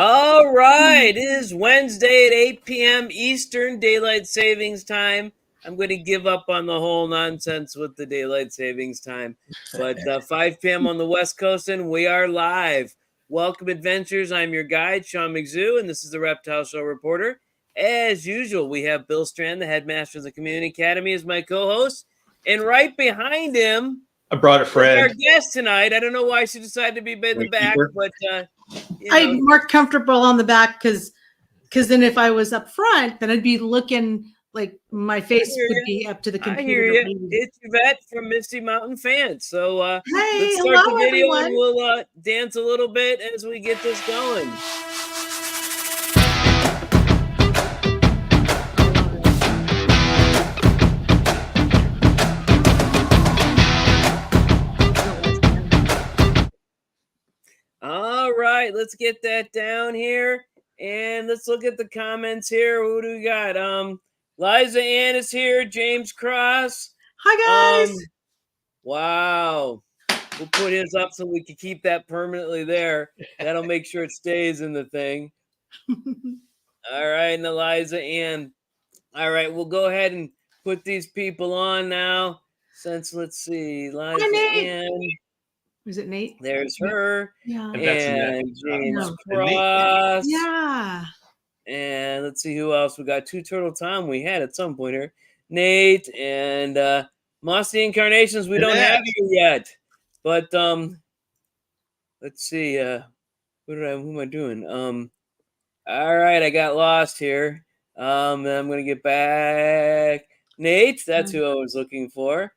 All right, it is Wednesday at 8 p.m. Eastern Daylight Savings Time. I'm going to give up on the whole nonsense with the Daylight Savings Time. But 5 p.m. on the West Coast, and we are live. Welcome, adventurers. I'm your guide, Sean McZoo, and this is the Reptile Show Reporter. As usual, we have Bill Strand, the headmaster of the Community Academy, as my co-host. And right behind him, I brought a friend. Our guest tonight. I don't know why she decided to be in the back, but I'm more comfortable on the back because then if I was up front, then I'd be looking like my face would be up to the computer. I hear you. It's Yvette from Misty Mountain Phants. So hey, let's start the video everyone. and we'll dance a little bit as we get this going. All right, let's get that down here. And let's look at the comments here. Who do we got? Liza Ann is here. James Cross. Hi, guys. Wow. We'll put his up so we can keep that permanently there. That'll make sure it stays in the thing. All right, and Eliza Ann. All right, we'll go ahead and put these people on now. Since, let's see, Liza Ann. Was it Nate? There's her. Yeah. And James Cross. Yeah. And let's see who else. We got Two Turtle Tom we had at some point here. Nate and Mossy Incarnations. We don't have you yet. But let's see. Who am I doing? All right, I got lost here. I'm gonna get back. Nate, that's who I was looking for.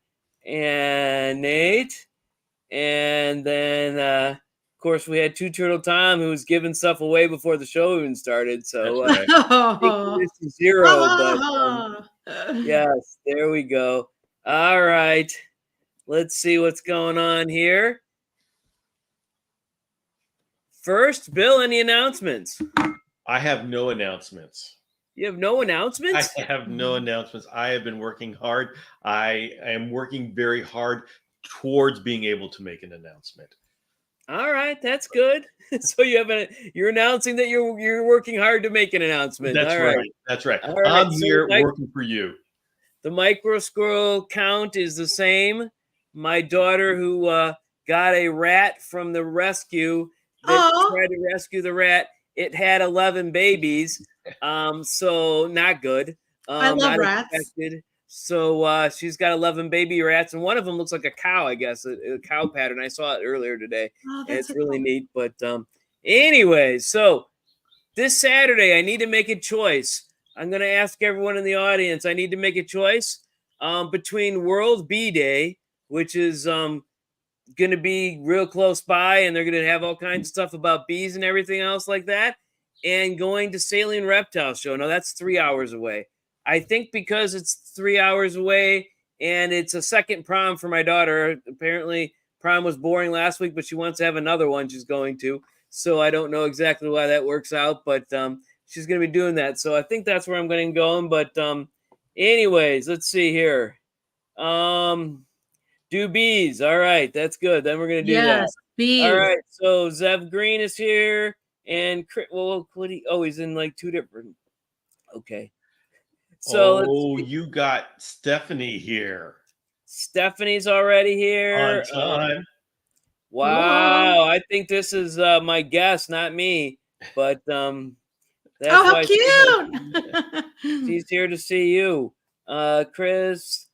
And Nate. And then, of course, we had Two Turtle Tom, who was giving stuff away before the show even started. So, this is zero. But yes, there we go. All right. Let's see what's going on here. First, Bill, any announcements? I have no announcements. You have no announcements? I have no announcements. I have been working hard. I am working very hard towards being able to make an announcement. All right, that's good. So you're announcing that you're working hard to make an announcement. That's all right. That's right. All right. I'm here working for you. The micro squirrel count is the same. My daughter, who got a rat from the rescue, that tried to rescue the rat, it had 11 babies. So not good. I love rats. Expected. So she's got 11 baby rats, and one of them looks like a cow, I guess, a cow pattern. I saw it earlier today. It's really neat. But anyway, so this Saturday, I need to make a choice. I'm going to ask everyone in the audience, I need to make a choice between World Bee Day, which is going to be real close by, and they're going to have all kinds of stuff about bees and everything else like that, and going to Saline Reptile Show. Now, that's 3 hours away. I think because it's 3 hours away and it's a second prom for my daughter. Apparently, prom was boring last week, but she wants to have another one she's going to. So I don't know exactly why that works out, but she's going to be doing that. So I think that's where I'm going to go. But anyways, let's see here. Do bees. All right, that's good. Then we're going to do that. Bees. All right, so Zev Green is here. And, he's in like two different. Okay. So you got Stephanie here. Stephanie already here. On time. Wow. Whoa. I think this is my guest, not me. But that's how cute. She's here to see you. Chris,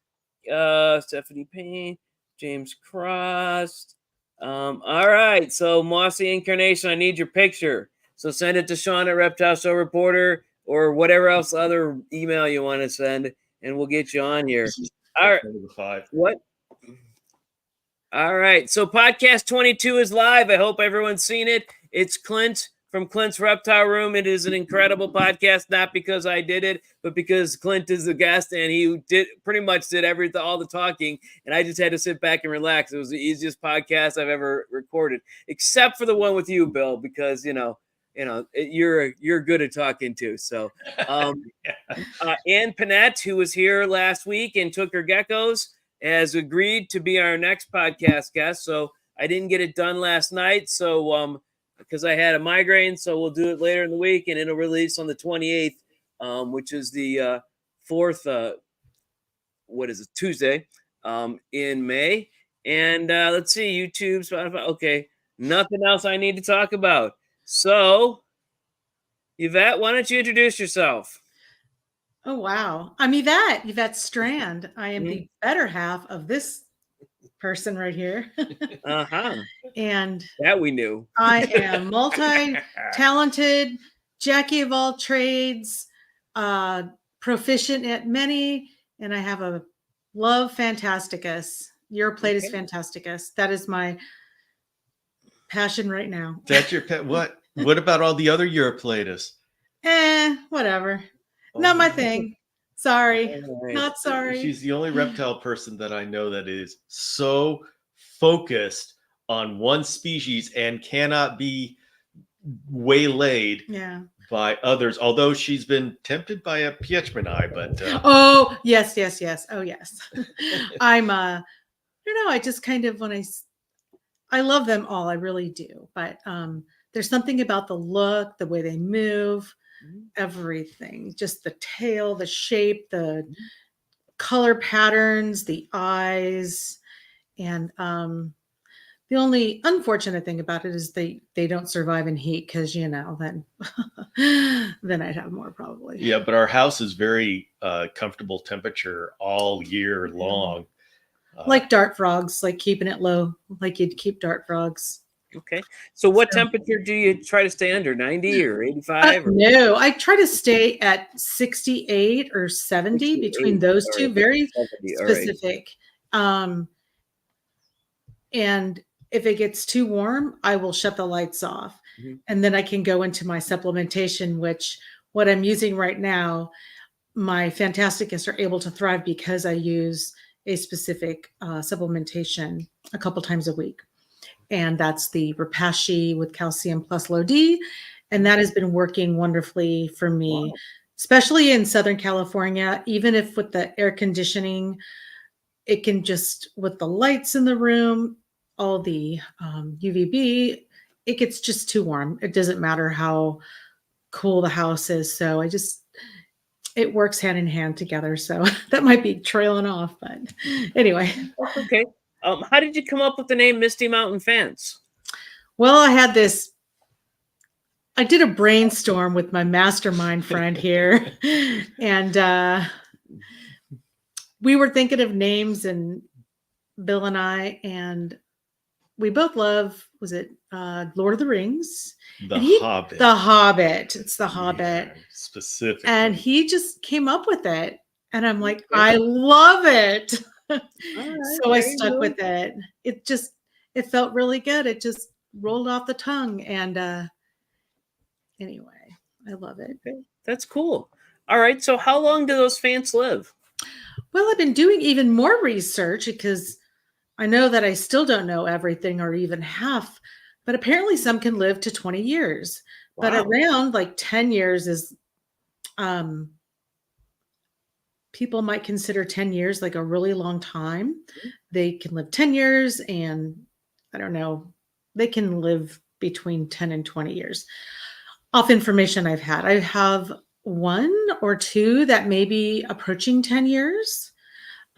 Stephanie Payne, James Cross. All right. So Mossy Incarnation, I need your picture. So send it to Sean at Reptile Show Reporter, or whatever else other email you want to send, and we'll get you on here. All right. What? All right. So podcast 22 is live. I hope everyone's seen it. It's Clint from Clint's Reptile Room. It is an incredible podcast, not because I did it, but because Clint is the guest, and he pretty much did all the talking, and I just had to sit back and relax. It was the easiest podcast I've ever recorded, except for the one with you, Bill, because, you're good at talking too. So, Ann Panette, who was here last week and took her geckos, has agreed to be our next podcast guest. So I didn't get it done last night. So because I had a migraine. So we'll do it later in the week, and it'll release on the 28th, which is the fourth. What is it? Tuesday, in May. And let's see, YouTube, Spotify. Okay, nothing else I need to talk about. So, Yvette, why don't you introduce yourself? Oh, wow. I'm Yvette Strand. I am the better half of this person right here. Uh-huh. And that we knew. I am multi-talented, Jackie of all trades, proficient at many, and I have a love Fantasticus. Your plate is Fantasticus. That is my passion right now. That's your pet. What about all the other Europlatus? Whatever. Not my thing. Sorry. Right. Not sorry. She's the only reptile person that I know that is so focused on one species and cannot be waylaid by others, although she's been tempted by a Pietchmanai, but oh yes. Oh yes. I'm I don't know, I just kind of when I love them all, I really do, but there's something about the look, the way they move, everything, just the tail, the shape, the color patterns, the eyes, and the only unfortunate thing about it is they don't survive in heat, because then then I'd have more probably. Yeah, but our house is very comfortable temperature all year long. Like dart frogs, like keeping it low, like you'd keep dart frogs. Okay. So what temperature do you try to stay under? 90 or 85? No, I try to stay at 68 or 70 between those two. Very 70, specific. Right. And if it gets too warm, I will shut the lights off. And then I can go into my supplementation, which what I'm using right now, my Fantasticus are able to thrive because I use a specific supplementation a couple times a week. And that's the Repashy with calcium plus low D. And that has been working wonderfully for me, especially in Southern California. Even if with the air conditioning, it can just, with the lights in the room, all the UVB, it gets just too warm. It doesn't matter how cool the house is. So it works hand in hand together. So that might be trailing off, but anyway. Okay. How did you come up with the name Misty Mountain Phants? Well, I did a brainstorm with my mastermind friend here, and we were thinking of names, and Bill and I, and we both love, was it Lord of the Rings? The Hobbit. The Hobbit. It's the Hobbit. Specifically. And he just came up with it. And I'm like, I love it. So I stuck with it. It felt really good. It just rolled off the tongue. And anyway, I love it. Okay. That's cool. All right. So how long do those Phants live? Well, I've been doing even more research because I know that I still don't know everything or even half, but apparently some can live to 20 years. Wow. But around like 10 years is, people might consider 10 years like a really long time. They can live 10 years and I don't know, they can live between 10 and 20 years. Off information I've had, I have one or two that may be approaching 10 years.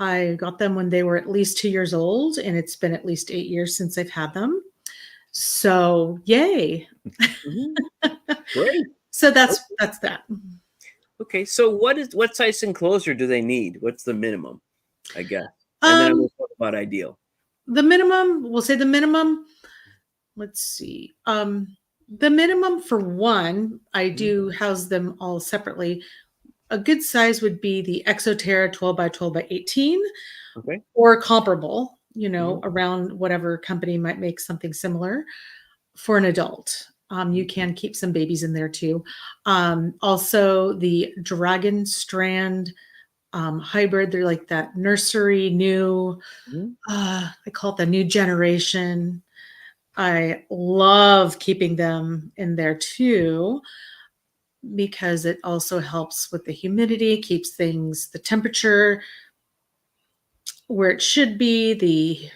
I got them when they were at least 2 years old, and it's been at least 8 years since I've had them. So yay. Great. So that's that. Okay. So what size enclosure do they need? What's the minimum, I guess? And then we'll talk about ideal. The minimum, we'll say the minimum, let's see. The minimum for one, I do house them all separately. A good size would be the Exoterra 12 by 12 by 18, or comparable, around whatever company might make something similar for an adult. You can keep some babies in there too. Also the Dragon Strand hybrid, they're like that nursery new, I call it the new generation. I love keeping them in there too, because it also helps with the humidity, keeps the temperature where it should be, the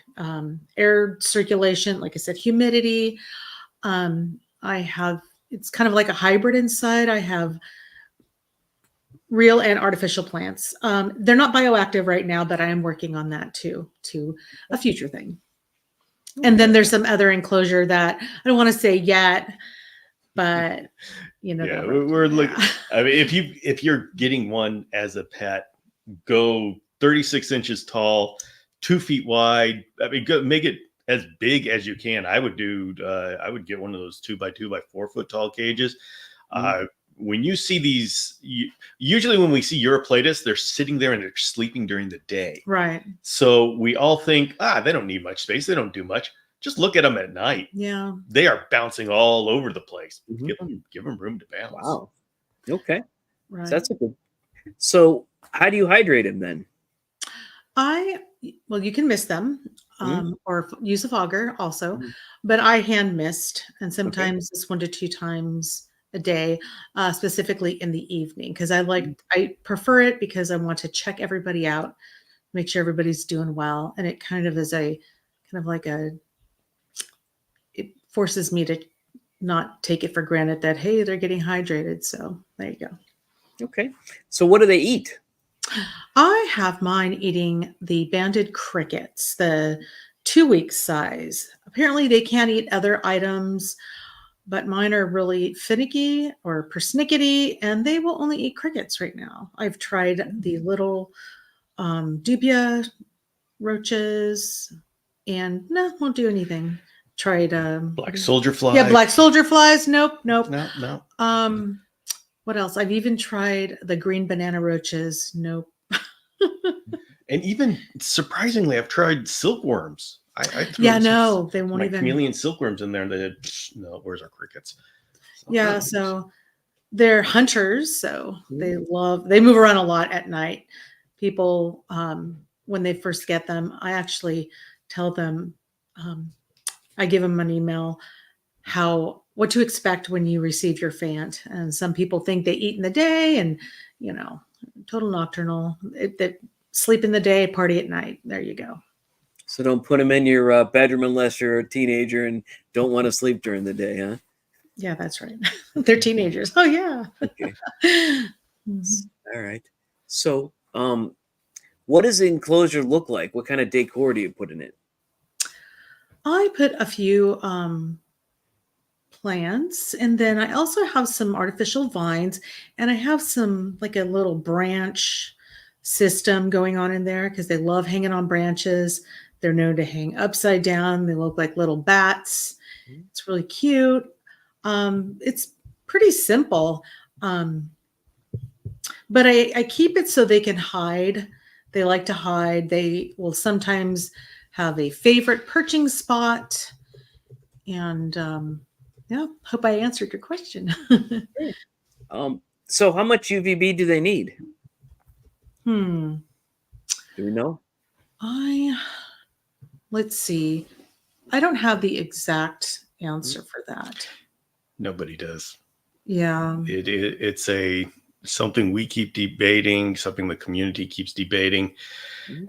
air circulation, like I said, humidity. it's kind of like a hybrid inside. I have real and artificial plants. They're not bioactive right now, but I am working on that too, to a future thing. And then there's some other enclosure that I don't want to say yet, but yeah, we're looking. I mean, if you're getting one as a pet, go 36 inches tall, 2 feet wide. I mean, make it as big as you can. I would get one of those 2x2 by 4 foot tall cages. When you see these, usually when we see Europlatus, they're sitting there and they're sleeping during the day. Right. So we all think, they don't need much space. They don't do much. Just look at them at night. Yeah. They are bouncing all over the place. Give them room to bounce. Wow. Okay. Right. So that's a good. So how do you hydrate them then? Well, you can mist them or use a fogger also, but I hand mist, and sometimes it's 1 to 2 times a day, specifically in the evening, because I prefer it because I want to check everybody out, make sure everybody's doing well, and it kind of is it forces me to not take it for granted that, hey, they're getting hydrated. So there you go. Okay. So what do they eat? I have mine eating the banded crickets, the 2-week size. Apparently they can't eat other items, but mine are really finicky or persnickety, and they will only eat crickets right now. I've tried the little dubia roaches, and no, won't do anything. Tried black soldier flies. Yeah, black soldier flies. Nope. No. What else? I've even tried the green banana roaches. Nope. And even surprisingly, I've tried silkworms. They won't even. Chameleon silkworms in there, and they said, no, where's our crickets? So they're hunters, so they move around a lot at night. People, when they first get them, I actually tell them, I give them an email what to expect when you receive your Phant. And some people think they eat in the day and, total nocturnal. They sleep in the day, party at night. There you go. So don't put them in your bedroom unless you're a teenager and don't want to sleep during the day, huh? Yeah, that's right. They're teenagers. Oh, yeah. Okay. All right. So what does the enclosure look like? What kind of decor do you put in it? I put a few plants, and then I also have some artificial vines, and I have some like a little branch system going on in there because they love hanging on branches. They're known to hang upside down. They look like little bats. It's really cute. It's pretty simple, but I keep it so they can hide. They like to hide. They will sometimes have a favorite perching spot, and hope I answered your question. So how much UVB do they need? Do we know? Let's see. I don't have the exact answer for that. Nobody does. Yeah. It's something we keep debating, something the community keeps debating,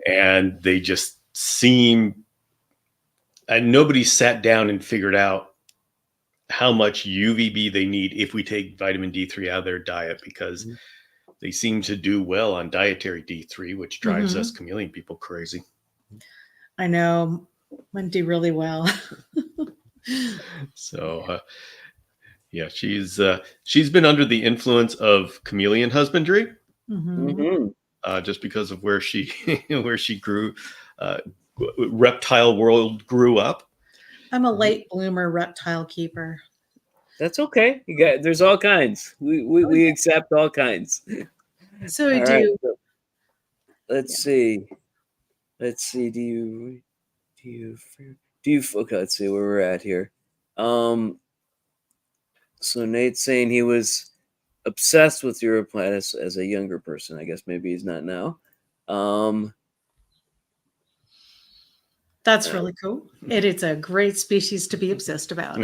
and they just seem, and nobody sat down and figured out how much UVB they need if we take vitamin D3 out of their diet, because they seem to do well on dietary D3, which drives us chameleon people crazy. I know. Mine do really well. So, she's been under the influence of chameleon husbandry, just because of where she grew, reptile world grew up. I'm a late bloomer reptile keeper. That's okay. There's all kinds. We accept all kinds. So I do. Right. Let's see. Do you? Okay. Let's see where we're at here. So Nate's saying he was obsessed with Europlatus as a younger person. I guess maybe he's not now. That's really cool. It's a great species to be obsessed about.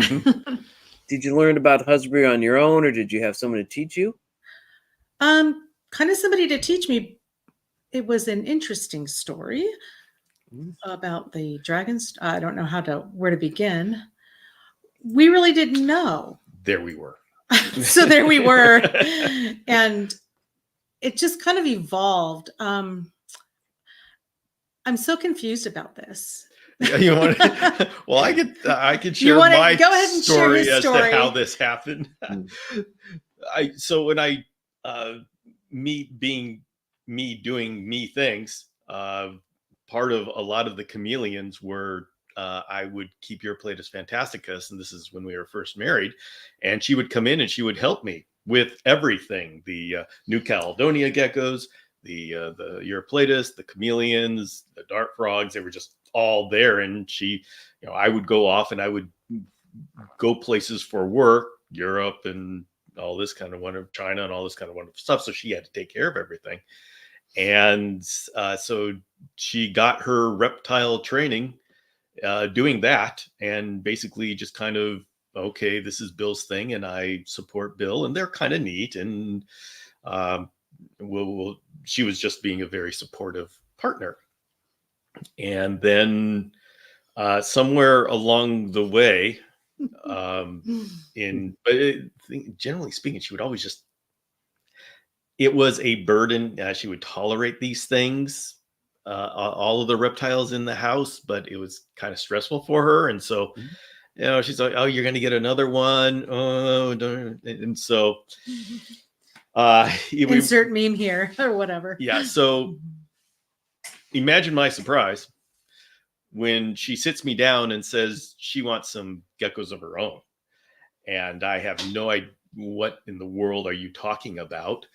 Did you learn about husbandry on your own, or did you have someone to teach you? Kind of somebody to teach me. It was an interesting story about the dragons. I don't know where to begin. we really didn't know. There we were. So there we were. And it just kind of evolved. I'm so confused about this. Yeah, you want to, well, I could share my go ahead and story share his as story. to how this happened. So when I me being me doing me things, part of a lot of the chameleons were I would keep your plate as Fantasticus, and this is when we were first married, and she would come in and she would help me with everything: the New Caledonia geckos, the Euryplatus, the chameleons, the dart frogs. They were just all there, and she, I would go off and I would go places for work, Europe and all this kind of wonderful, China and all this kind of wonderful stuff. So she had to take care of everything, and so she got her reptile training doing that, and basically just kind of, okay, this is Bill's thing, and I support Bill, and they're kind of neat, and she was just being a very supportive partner. And then somewhere along the way, generally speaking, she would always just, it was a burden. She would tolerate these things, all of the reptiles in the house, but it was kind of stressful for her. And so, she's like, oh, you're going to get another one. Oh, and so insert meme here or whatever. Yeah. So imagine my surprise when she sits me down and says she wants some geckos of her own. And I have no idea, what in the world are you talking about?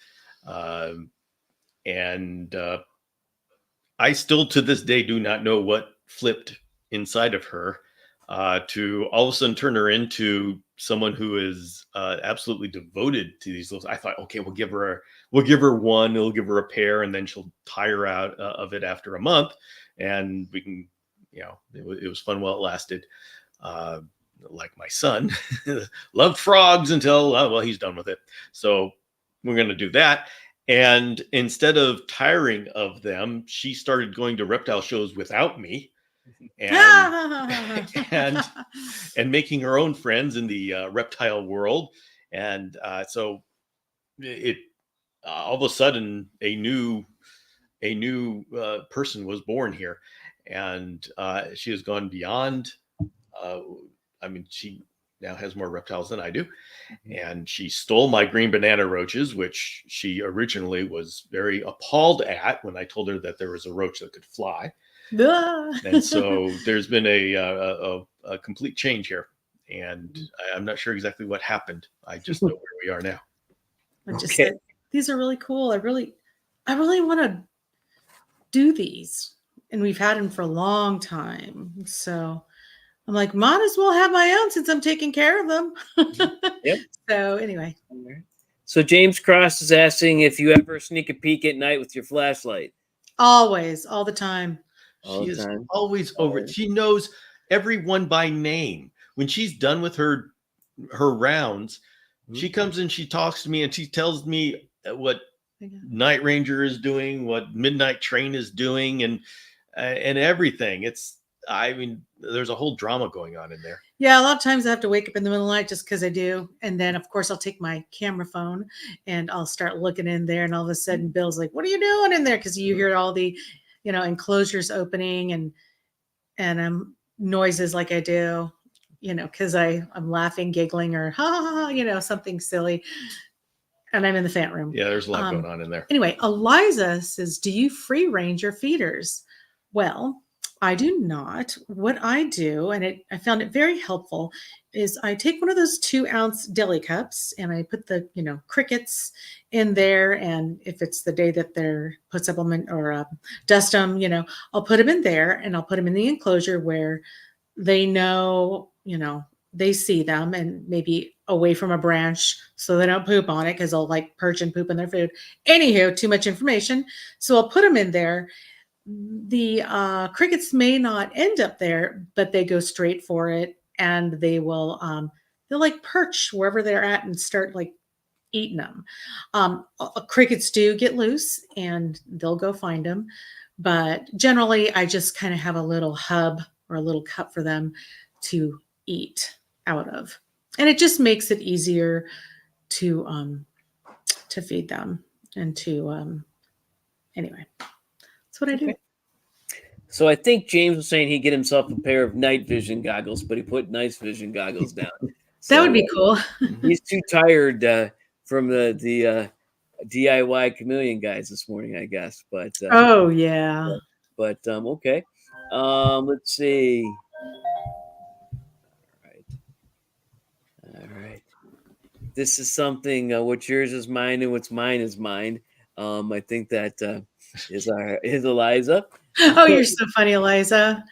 And I still to this day do not know what flipped inside of her to all of a sudden turn her into someone who is absolutely devoted to these little. I thought, okay, we'll give her one, we'll give her a pair, and then she'll tire out of it after a month, and we can, it was fun while it lasted. Like my son loved frogs until he's done with it. So we're going to do that. And instead of tiring of them, she started going to reptile shows without me, and and making her own friends in the reptile world. And so it all of a sudden a new person was born here, and she has gone beyond. She now has more reptiles than I do. And she stole my green banana roaches, which she originally was very appalled at when I told her that there was a roach that could fly. And so there's been a complete change here. And I'm not sure exactly what happened. I just know where we are now. These are really cool. I really want to do these. And we've had them for a long time. So I'm like, might as well have my own since I'm taking care of them. Yep. So anyway. So James Cross is asking if you ever sneak a peek at night with your flashlight. Always, all the time. She is always over it. She knows everyone by name. When she's done with her rounds, she comes and she talks to me and she tells me what Night Ranger is doing, what Midnight Train is doing, and everything. There's a whole drama going on in there. Yeah, a lot of times I have to wake up in the middle of the night just because I do. And then, of course, I'll take my camera phone and I'll start looking in there. And all of a sudden, Bill's like, what are you doing in there? Because you hear all the, enclosures opening and noises like I do, because I'm laughing, giggling, or something silly. And I'm in the Phant room. Yeah, there's a lot going on in there. Anyway, Eliza says, do you free range your feeders? Well, I do not. What I do, and I found it very helpful, is I take one of those 2-ounce deli cups and I put the, crickets in there. And if it's the day that they're put supplement or dust them, I'll put them in there and I'll put them in the enclosure where they know, they see them and maybe away from a branch so they don't poop on it because they'll like perch and poop in their food. Anywho, too much information. So I'll put them in there. The crickets may not end up there, but they go straight for it, and they will they'll like perch wherever they're at and start like eating them. Crickets do get loose and they'll go find them, but generally I just kind of have a little hub or a little cup for them to eat. out of. And it just makes it easier to feed them and to anyway. That's what I do. So I think James was saying he'd get himself a pair of night vision goggles, but he put night vision goggles down. That would be cool. He's too tired from the DIY chameleon guys this morning, I guess. But oh yeah. But okay. Let's see. All right. This is something. What's yours is mine, and what's mine is mine. I think that is Eliza. Oh, you're so funny, Eliza.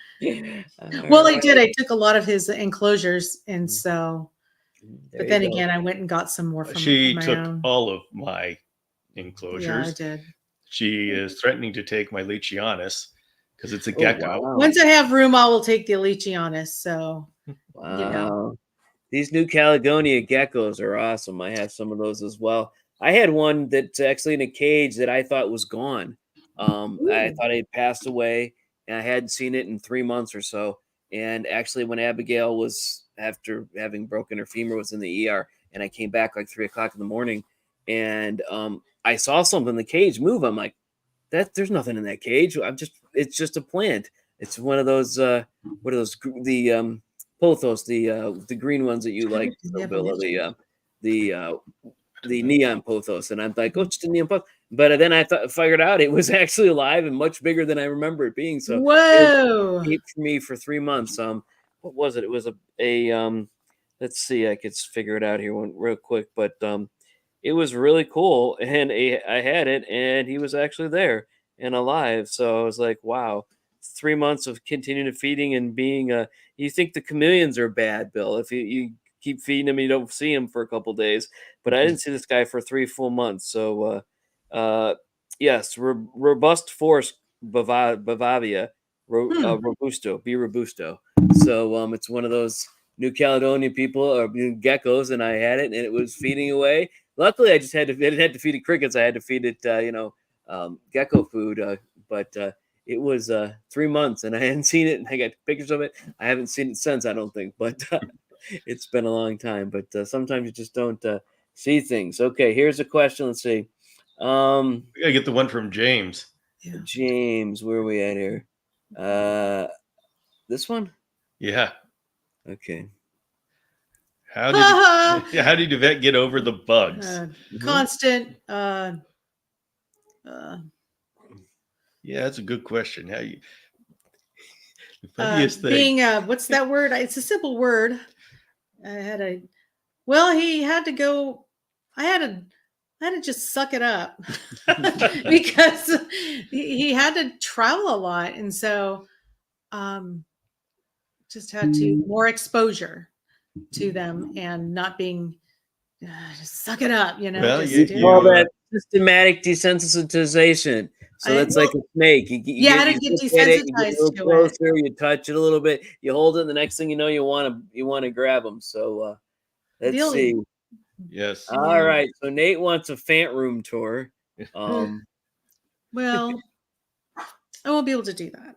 Well, I did. I took a lot of his enclosures, and so. But then again, I went and got some more from She my took own. all of my enclosures. Yeah, I did. She is threatening to take my Leachianus because it's a gecko. Wow. Once I have room, I will take the Leachianus. So, wow. You know. These New Caledonia geckos are awesome. I have some of those as well. I had one that's actually in a cage that I thought was gone. I thought it passed away, and I hadn't seen it in 3 months or so. And actually, when Abigail was, after having broken her femur, was in the ER, and I came back like 3 o'clock in the morning, and I saw something in the cage move. I'm like, there's nothing in that cage. It's just a plant. It's one of those, what are those? The pothos, the green ones that you like, Bill, the neon pothos. And I'm like, oh, it's the neon pothos. But then I figured out it was actually alive and much bigger than I remember it being. So whoa, it for me for 3 months. What was it? It was a let's see, I could figure it out here real quick, but it was really cool, and I had it, and he was actually there and alive. So I was like, wow, 3 months of continuing feeding and being you think the chameleons are bad, Bill, if you keep feeding them and you don't see them for a couple days, but I didn't see this guy for 3 full months. So yes, robust force Bavavia, robusto, be robusto. So it's one of those New Caledonia people or geckos, and I had it, and it was feeding away. Luckily, I just had to feed it crickets. I had to feed it gecko food, but it was 3 months, and I hadn't seen it, and I got pictures of it. I haven't seen it since, I don't think, but it's been a long time. But sometimes you just don't see things. Okay, here's a question. Let's see. We gotta get the one from James. Yeah. James, where are we at here? This one? Yeah. Okay. How did Yvette get over the bugs? Constant. Yeah, that's a good question. How you? The funniest thing. Being what's that word? It's a simple word. He had to go. I had to just suck it up because he had to travel a lot, and so just had to more exposure to them and not being just suck it up, Well, you call that systematic desensitization. So that's like a snake. You had to get desensitized to closer, you touch it a little bit, you hold it, and the next thing you know, you want to grab them. So let's see. Yes. All right. So Nate wants a Phant room tour. Well, I won't be able to do that.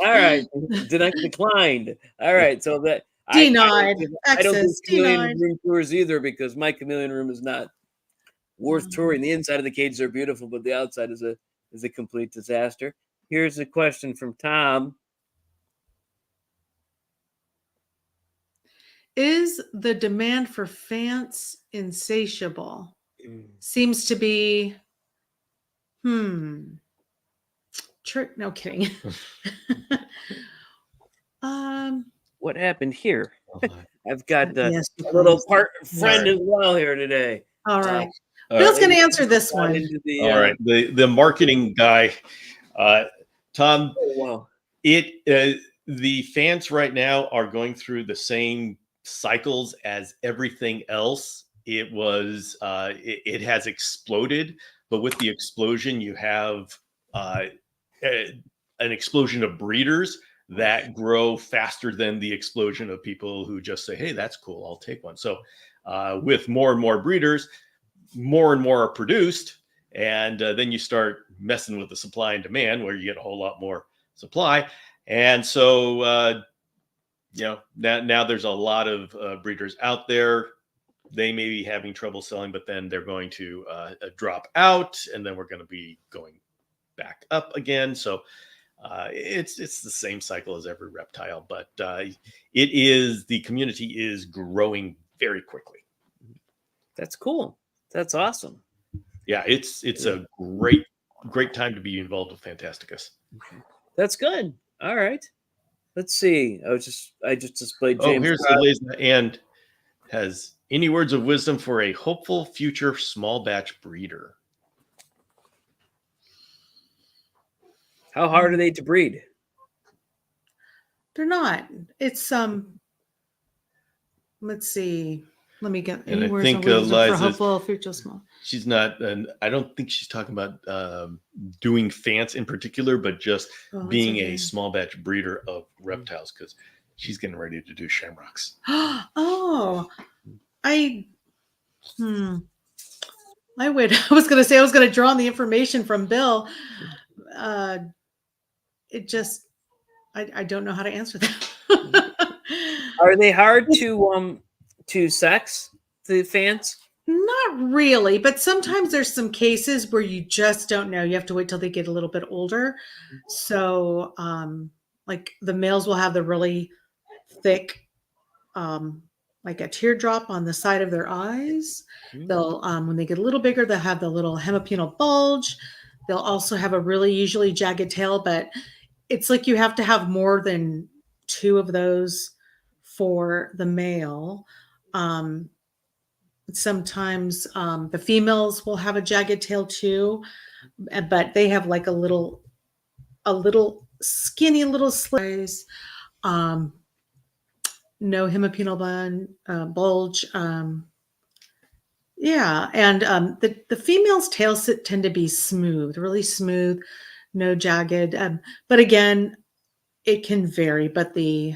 All right. Declined. All right. So that denied. I don't do chameleon room tours either because my chameleon room is not worth touring. The inside of the cages are beautiful, but the outside is a complete disaster. Here's a question from Tom. Is the demand for Phants insatiable? Seems to be. No kidding. What happened here? I've got a little friend as well here today. All right. Bill's going to answer this one. All right. The marketing guy, Tom. Oh, wow. The Phants right now are going through the same cycles as everything else. It has exploded, but with the explosion, you have an explosion of breeders that grow faster than the explosion of people who just say, hey, that's cool, I'll take one. So with more and more breeders, more and more are produced. And then you start messing with the supply and demand where you get a whole lot more supply. And so now there's a lot of breeders out there. They may be having trouble selling, but then they're going to drop out, and then we're going to be going back up again. So it's the same cycle as every reptile, but the community is growing very quickly. That's cool. That's awesome. Yeah, it's a great time to be involved with Fantasticus. Okay. That's good. All right. Let's see. I just displayed James. Oh, here's Eliza, and has any words of wisdom for a hopeful future small batch breeder? How hard are they to breed? They're not. It's let's see. Let me get And any I words think of wisdom for Eliza's, hopeful future small. She's not, and I don't think she's talking about doing Phants in particular, but just being a small batch breeder of reptiles, because she's getting ready to do shamrocks. Oh, I was going to say I was going to draw on the information from Bill. It just, I don't know how to answer that. Are they hard to sex, the Phants? Not really, but sometimes there's some cases where you just don't know. You have to wait till they get a little bit older. So, like the males will have the really thick, like a teardrop on the side of their eyes. They'll, when they get a little bigger, they'll have the little hemipenal bulge. They'll also have a really usually jagged tail, but it's like you have to have more than 2 of those for the male. Sometimes the females will have a jagged tail too, but they have like a little skinny little slice. No hemipenal bulge. Yeah, and the females' tails tend to be smooth, really smooth, no jagged. But again, it can vary. But the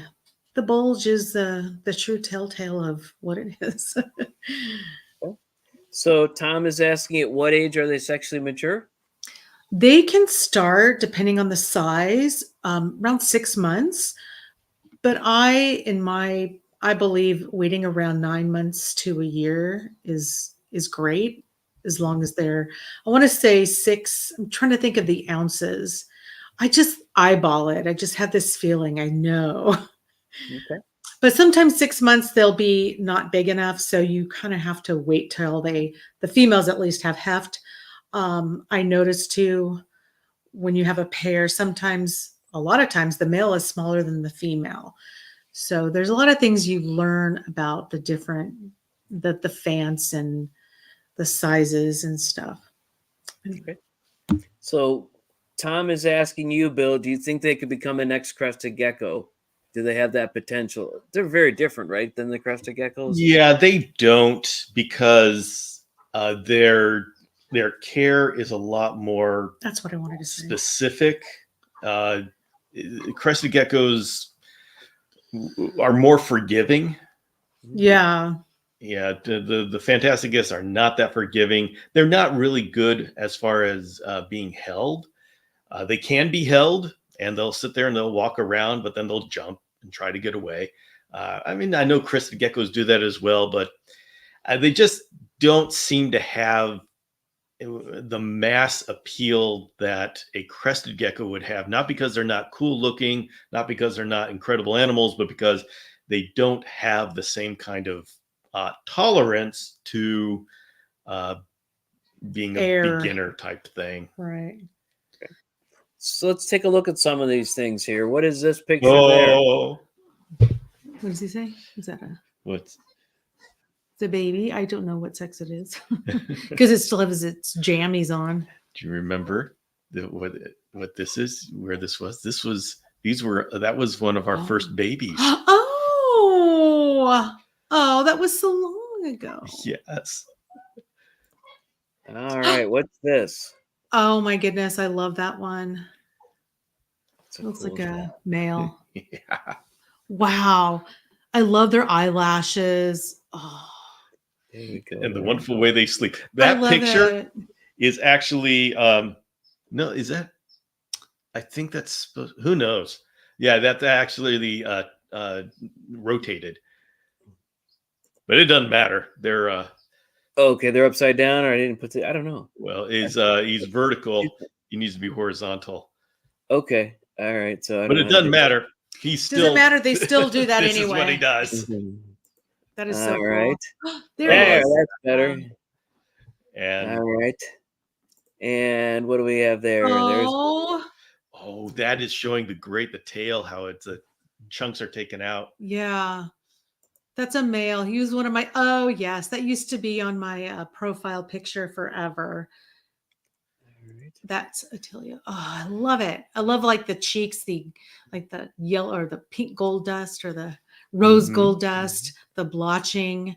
bulge is the true telltale of what it is. So Tom is asking, at what age are they sexually mature? They can start, depending on the size, around 6 months. But I believe waiting around 9 months to a year is great, as long as they're, I want to say 6. I'm trying to think of the ounces. I just eyeball it. I just have this feeling. I know. Okay. But sometimes 6 months they'll be not big enough, so you kind of have to wait till the females at least have heft. I noticed too, when you have a pair, a lot of times the male is smaller than the female. So there's a lot of things you learn about the Phants and the sizes and stuff. Okay. So Tom is asking you, Bill, do you think they could become a next crested gecko? Do they have that potential? They're very different, right, than the crested geckos? Yeah, they don't, because their care is a lot more. That's what I wanted to say. Specific. Crested geckos are more forgiving. Yeah. Yeah, the Fantasticus are not that forgiving. They're not really good as far as being held. They can be held, and they'll sit there and they'll walk around, but then they'll jump and try to get away. I mean, I know crested geckos do that as well, but they just don't seem to have the mass appeal that a crested gecko would have. Not because they're not cool looking, not because they're not incredible animals, but because they don't have the same kind of tolerance to being a beginner type thing. Right. So let's take a look at some of these things here. What is this picture there? What does he say? Is that what's the baby? I don't know what sex it is, because it still has its jammies on. Do you remember what this is? Where this was? That was one of our first babies. Oh, that was so long ago. Yes. All right, what's this? Oh my goodness, I love that one. Looks like a male. Yeah. Wow. I love their eyelashes. Oh. There we go. And the wonderful way they sleep. That picture is actually no, is that? I think that's supposed. Who knows? Yeah, that's actually the rotated. But it doesn't matter. They're okay, they're upside down, or I didn't put I don't know. well, he's vertical. He needs to be horizontal. Okay, all right. So, But it doesn't matter. He's still doesn't matter. They still do that this anyway. is what he does. That is so all cool. right. There it is. That's better. And all right. And what do we have there? Oh, that is showing the tail, how it's chunks are taken out. Yeah. That's a male. He was one of my, oh yes, that used to be on my profile picture forever. Right. That's Attilia. Oh, I love it. I love like the cheeks, like the yellow or the pink gold dust or the rose gold dust, the blotching,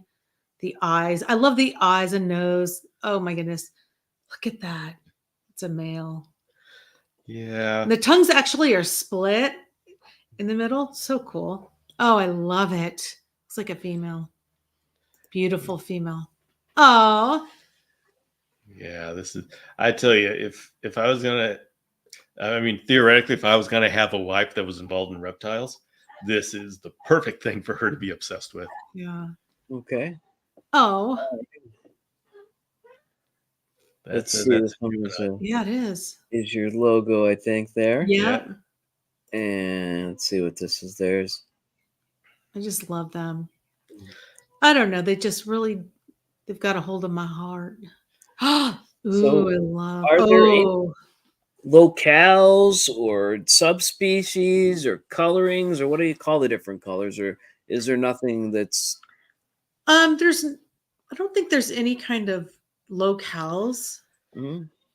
the eyes. I love the eyes and nose. Oh my goodness. Look at that. It's a male. Yeah. And the tongues actually are split in the middle. So cool. Oh, I love it. Looks like a female. Beautiful female. Oh. Yeah, I tell you, if I was gonna, I mean, theoretically, if I was gonna have a wife that was involved in reptiles, this is the perfect thing for her to be obsessed with. Yeah. Okay. Oh. Let's see. This one yeah, it is. Is your logo, I think, there. Yeah. And let's see what this is. Theirs. I just love them. I don't know. They've got a hold of my heart. Ooh, So, I love. Are there any locales or subspecies or colorings, or what do you call the different colors? Or is there nothing that's I don't think there's any kind of locales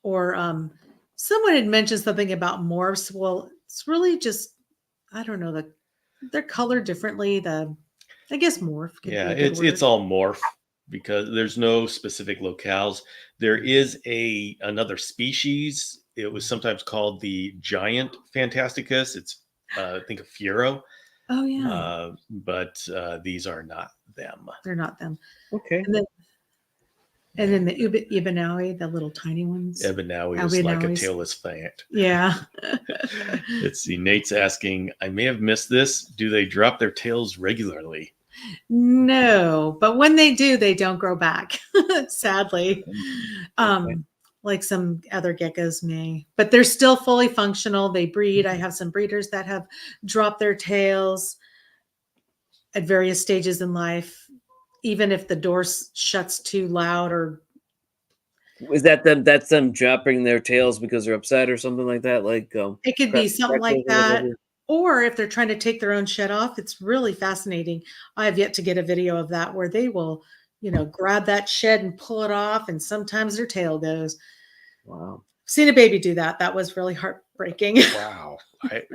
or someone had mentioned something about morphs. Well, it's really just, I don't know, they're colored differently. I guess morph. It's all morph because there's no specific locales. There is another species. It was sometimes called the giant Fantasticus. It's I think a Furo. Oh yeah. But these are not them. They're not them. okay. And then the Ibanawi, the little tiny ones. Ibanawi is like a tailless Phant. Yeah. Let's see. Nate's asking, I may have missed this. Do they drop their tails regularly? No, but when they do, they don't grow back, sadly. Like some other geckos may, but they're still fully functional. They breed. I have some breeders that have dropped their tails at various stages in life, even if the door shuts too loud. Or is that them? That's them dropping their tails because they're upset or something like that. Like it could be something like that. Or if they're trying to take their own shed off, it's really fascinating. I have yet to get a video of that where they will, grab that shed and pull it off. And sometimes their tail goes. Wow. I've seen a baby do that. That was really heartbreaking. Wow.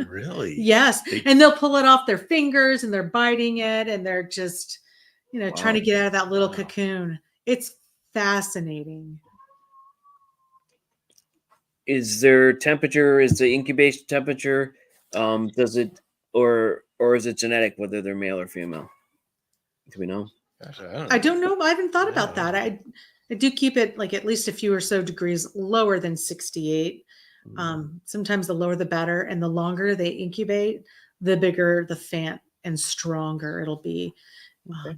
Really? Yes. And they'll pull it off their fingers and they're biting it and they're just, trying to get out of that little cocoon. It's fascinating. Is their temperature, is the incubation temperature, does it, or is it genetic, whether they're male or female? Do we know? Gosh, I don't know. I haven't thought about that. I do keep it like at least a few or so degrees lower than 68. Sometimes the lower the better, and the longer they incubate, the bigger the Phant and stronger it'll be. Okay.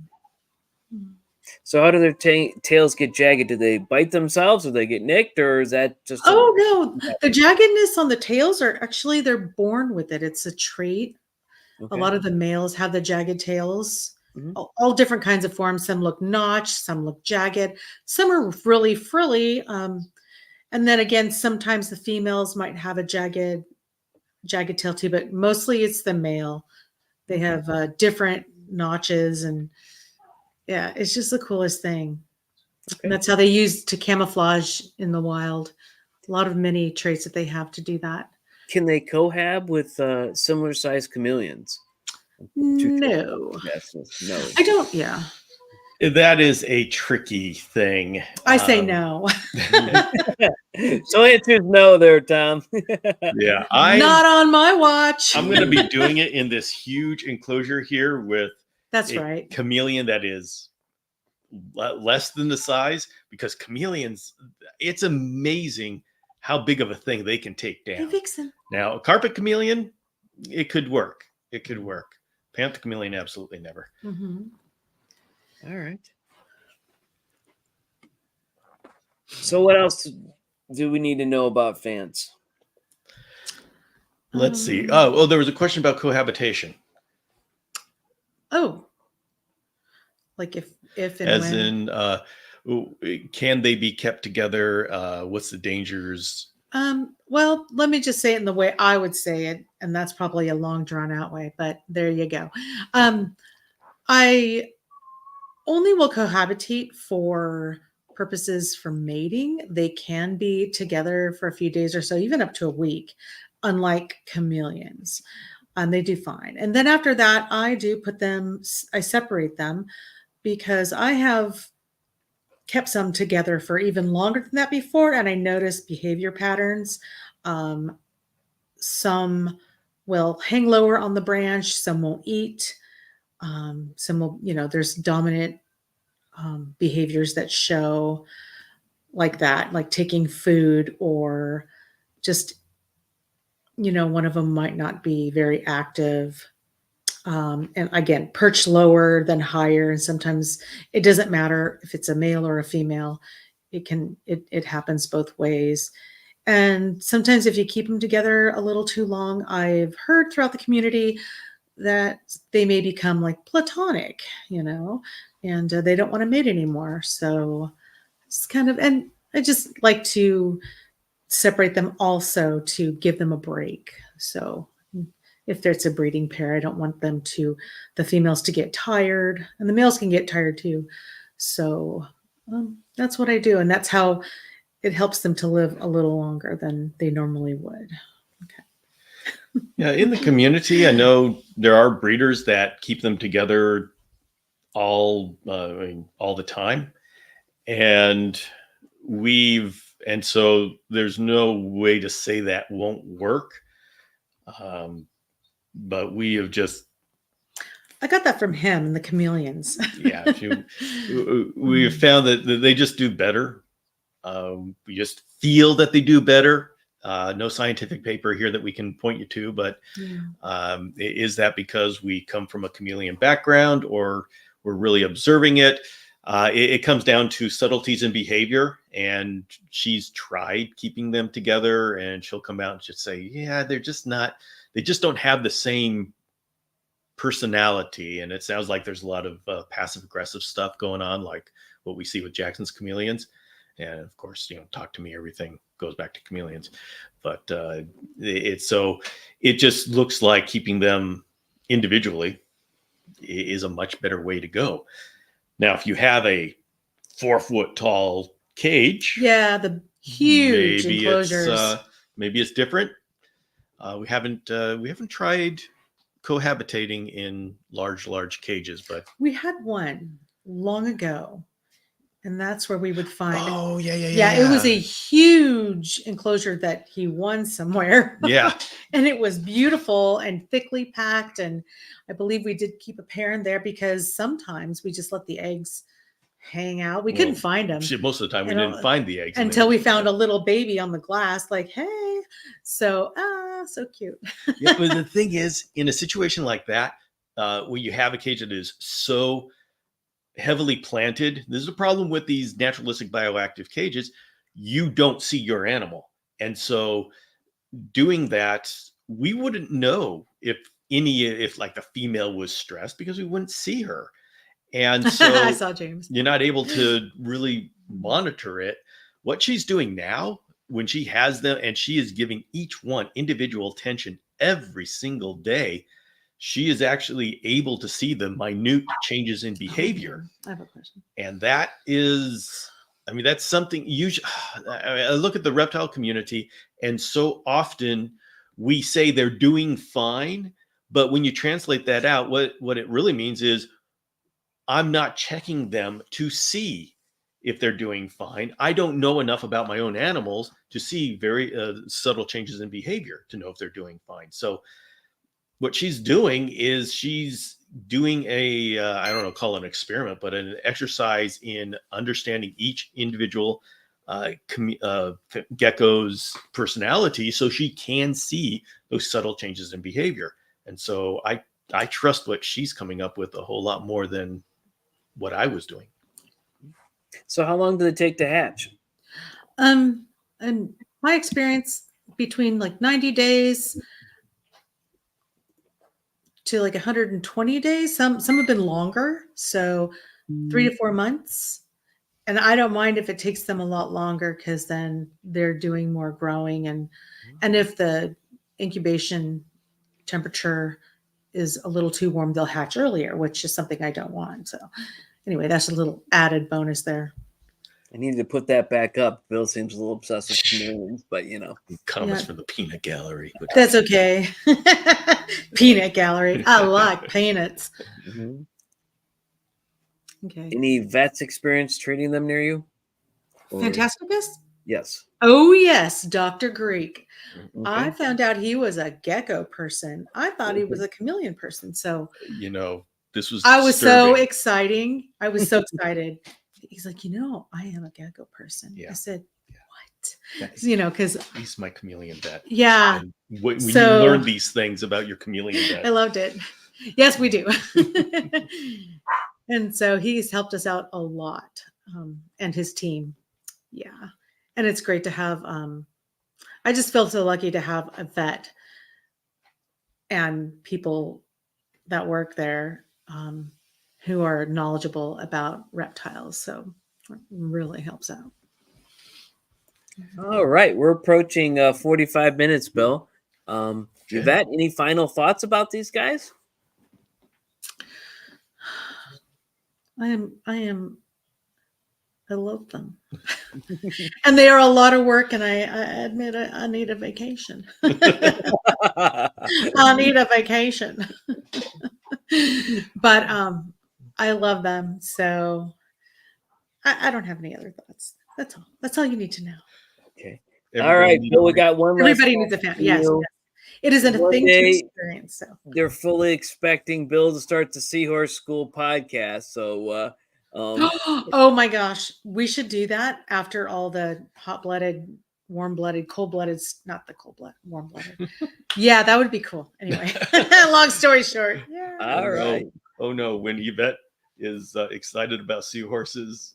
So how do their tails get jagged? Do they bite themselves, or they get nicked, or is that just? Oh no, the jaggedness on the tails they're born with it. It's a trait. Okay. A lot of the males have the jagged tails. All different kinds of forms. Some look notched, some look jagged, some are really frilly. And then again, sometimes the females might have a jagged tail too, but mostly it's the male. They have different notches, and yeah, it's just the coolest thing. Okay. And that's how they use to camouflage in the wild. A lot of many traits that they have to do that. Can they cohab with similar sized chameleons? No. No. I don't. Yeah. That is a tricky thing. I say no. So answer is no there, Tom. Yeah. Not on my watch. I'm going to be doing it in this huge enclosure here with a chameleon that is less than the size, because chameleons, it's amazing how big of a thing they can take down. Hey, Vixen. Now, a carpet chameleon, it could work. Panther chameleon, absolutely never. All right. So what else do we need to know about Phants? Let's see. Oh, there was a question about cohabitation. Oh, like if and as when. in, can they be kept together? What's the dangers? Well, let me just say it in the way I would say it, and that's probably a long drawn out way, but there you go. I only will cohabitate for purposes for mating. They can be together for a few days or so, even up to a week, unlike chameleons. And they do fine. And then after that, I separate them because I have kept some together for even longer than that before. And I noticed behavior patterns. Some will hang lower on the branch, some won't eat. Some will, there's dominant behaviors that show like that, like taking food or just, one of them might not be very active. And again, perch lower than higher. And sometimes it doesn't matter if it's a male or a female. It happens both ways. And sometimes if you keep them together a little too long, I've heard throughout the community that they may become like platonic, and they don't want to mate anymore. So it's kind of, and I just like to separate them also to give them a break. So if there's a breeding pair, I don't want the females to get tired, and the males can get tired too. So that's what I do. And that's how it helps them to live a little longer than they normally would. Okay. Yeah, in the community, I know there are breeders that keep them together all the time, and so there's no way to say that won't work. But we have just. I got that from him and the chameleons. Yeah, we have found that they just do better. We just feel that they do better. No scientific paper here that we can point you to, but is that because we come from a chameleon background or we're really observing it? It comes down to subtleties in behavior, and she's tried keeping them together, and she'll come out and just say, yeah, they just don't have the same personality. And it sounds like there's a lot of passive aggressive stuff going on, like what we see with Jackson's chameleons. And of course, talk to me, everything goes back to chameleons. But it just looks like keeping them individually is a much better way to go. Now, if you have a 4-foot tall cage, the huge enclosures, maybe it's different. We haven't tried cohabitating in large cages, but we had one long ago. And that's where we would find. Oh, yeah. It was a huge enclosure that he won somewhere. Yeah. And it was beautiful and thickly packed. And I believe we did keep a pair in there because sometimes we just let the eggs hang out. We couldn't find them. Most of the time we didn't find the eggs. Until we found a little baby on the glass, like, hey. So, so cute. Yeah, but the thing is, in a situation like that, where you have a cage that is so heavily planted, this is a problem with these naturalistic bioactive cages. You don't see your animal. And so doing that, we wouldn't know if like the female was stressed because we wouldn't see her. And so I saw James. You're not able to really monitor it. What she's doing now, when she has them and she is giving each one individual attention every single day, she is actually able to see the minute changes in behavior. I have a question. And that is, that's something I look at the reptile community, and so often we say they're doing fine, but when you translate that out, what it really means is I'm not checking them to see if they're doing fine. I don't know enough about my own animals to see very subtle changes in behavior to know if they're doing fine. So what she's doing is she's doing I don't know, call it an experiment, but an exercise in understanding each individual gecko's personality so she can see those subtle changes in behavior. And so I I trust what she's coming up with a whole lot more than what I was doing. So how long did it take to hatch? And my experience, between like 90 days to like 120 days. Some have been longer, so 3 to 4 months. And I don't mind if it takes them a lot longer, because then they're doing more growing, and if the incubation temperature is a little too warm, they'll hatch earlier, which is something I don't want. So anyway, that's a little added bonus there. I needed to put that back up. Bill seems a little obsessed with chameleons, but Comments from the peanut gallery. That's okay. Peanut gallery. I like peanuts. Mm-hmm. Okay. Any vets experience treating them near you? Fantasticus? Yes. Oh, yes, Dr. Greek. Okay. I found out he was a gecko person. I thought he was a chameleon person. So, this was I was so disturbing. exciting. I was so excited. He's like, I am a gecko person. Yeah. I said, what? Yeah. Because he's my chameleon vet. Yeah. And when you learn these things about your chameleon vet. I loved it. Yes, we do. And so he's helped us out a lot, and his team. Yeah. And it's great to have, I just feel so lucky to have a vet and people that work there who are knowledgeable about reptiles. So it really helps out. All right. We're approaching 45 minutes, Bill. Yvette, any final thoughts about these guys? I love them. And they are a lot of work, and I admit I need a vacation. I need a vacation. But I love them. So I don't have any other thoughts. That's all. That's all you need to know. Okay. All right, Bill, we got one last. Everybody needs a fan. Yes. It is a thing to experience. So they're fully expecting Bill to start the Seahorse School podcast. So oh my gosh, we should do that after all the hot-blooded, warm-blooded, cold-blooded, not the cold-blooded, warm-blooded. Yeah, that would be cool. Anyway, long story short. Yeah. All right. Oh no, when Yvette is excited about seahorses,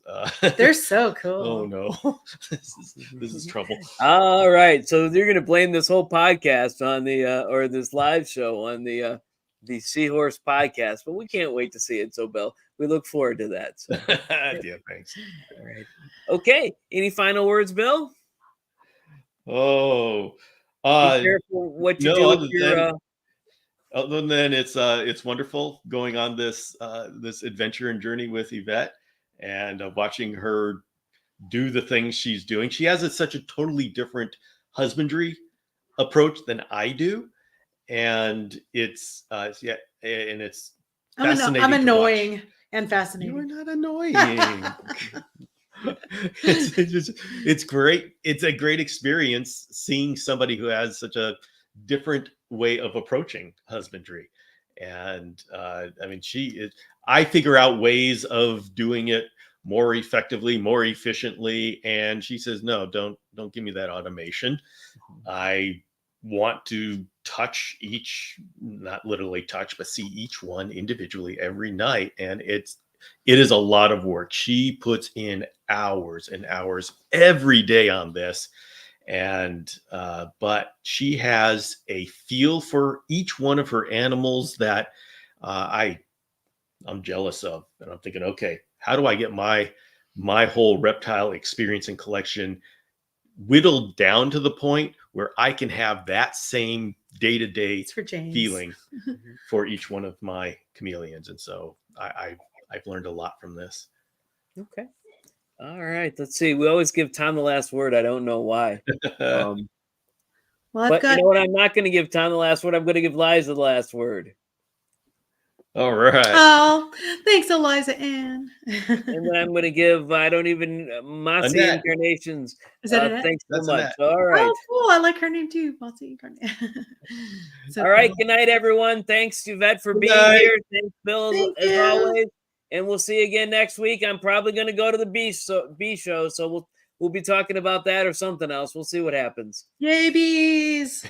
they're so cool. Oh no, this is trouble. All right, so you're going to blame this whole podcast on the or this live show on the Seahorse podcast, but we can't wait to see it. So, Bill, we look forward to that. So. Yeah, thanks. All right. Okay. Any final words, Bill? Oh, be careful what you do with your. Other than it's wonderful going on this this adventure and journey with Yvette, and watching her do the things she's doing. She has such a totally different husbandry approach than I do, and it's and it's fascinating. I'm annoying and fascinating. You're not annoying. It's great. It's a great experience seeing somebody who has such a different way of approaching husbandry. And I mean, I figure out ways of doing it more effectively, more efficiently. And she says, no, don't give me that automation. I want to touch each, not literally touch, but see each one individually every night. And it is a lot of work. She puts in hours and hours every day on this. And but she has a feel for each one of her animals that I'm jealous of. And I'm thinking, okay, how do I get my whole reptile experience and collection whittled down to the point where I can have that same day-to-day feeling for each one of my chameleons? And so I've learned a lot from this. Okay. All right. Let's see. We always give Tom the last word. I don't know why. Well, but you know what? I'm not going to give Tom the last word. I'm going to give Liza the last word. All right. Oh, thanks, Eliza Ann. And then I'm going to give, I don't even, Mossy Incarnations. Is that Annette? Thanks so much. Annette. All right. Oh, cool. I like her name too, Mossy Incarnation. All right. Good night, everyone. Thanks, Yvette, for being here. Thanks, Bill, as always. And we'll see you again next week. I'm probably going to go to the bee show, so we'll be talking about that or something else. We'll see what happens. Yay, bees!